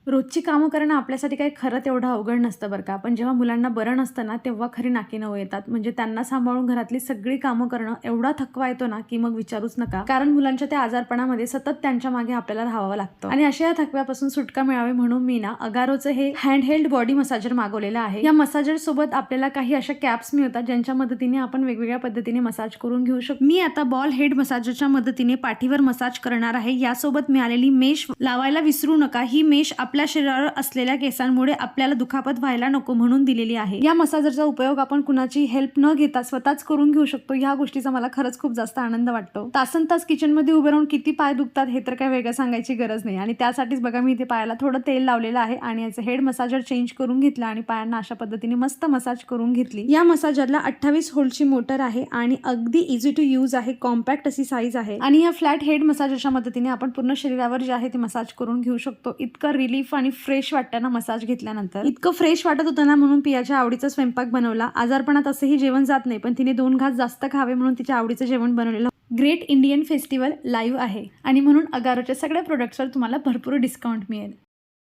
रोजची कामं करणं आपल्यासाठी काही खरं तेवढं अवघड नसतं बरं का. पण जेव्हा मुलांना बरं नसतं ना, तेव्हा खरी नाकी नऊ येतात. म्हणजे त्यांना सांभाळून घरातली सगळी कामं करणं एवढा थकवा येतो ना, की मग विचारूच नका. कारण मुलांच्या त्या आजारपणामध्ये सतत त्यांच्या मागे आपल्याला राहावं लागतं. आणि अशा या थकव्यापासून सुटका मिळावी म्हणून मी ना अगारोचं हे हँडहेल्ड बॉडी मसाजर मागवलेलं आहे. या मसाजर सोबत आपल्याला काही अशा कॅप्स मिळतात, ज्यांच्या मदतीने आपण वेगवेगळ्या पद्धतीने मसाज करून घेऊ शकतो. मी आता बॉल हेड मसाजरच्या मदतीने पाठीवर मसाज करणार आहे. यासोबत मिळालेली मेश लावायला विसरू नका. ही मेश आपल्या शरीरावर असलेल्या केसांमुळे आपल्याला दुखापत व्हायला नको म्हणून दिलेली आहे. या मसाजरचा उपयोग आपण कुणाची हेल्प न घेता स्वतःच करून घेऊ शकतो. या गोष्टीचा मला खरंच खूप जास्त आनंद वाटतो. तासनतास किचनमध्ये उभे राहून किती पाय दुखतात हे तर काय वेगळं सांगायची गरज नाही. आणि त्यासाठीच बघा मी इथे पायाला थोडं तेल लावलेलं आहे आणि याचं हेड मसाजर चेंज करून घेतलं आणि पायांना अशा पद्धतीने मस्त मसाज करून घेतली. या मसाजरला 28 व्होल्टची मोटर आहे आणि अगदी इझी टू यूज आहे. कॉम्पॅक्ट अशी साईज आहे आणि या फ्लॅट हेड मसाजरच्या मदतीने आपण पूर्ण शरीरावर जे आहे ते मसाज करून घेऊ शकतो. इतकं रिलीफ आणि फ्रेश वाटतं ना मसाज घेतल्यानंतर. इतकं फ्रेश वाटत होतं ना म्हणून पियाच्या आवडीचा स्वयंपाक बनवला. आजारपणात असंही जेवण जात नाही, पण तिने 2 घास जास्त खावे म्हणून तिच्या आवडीचं जेवण बनवलेलं. ग्रेट इंडियन फेस्टिवल लाईव्ह आहे आणि म्हणून अगारोच्या सगळ्या प्रोडक्ट्सवर तुम्हाला भरपूर डिस्काउंट मिळेल.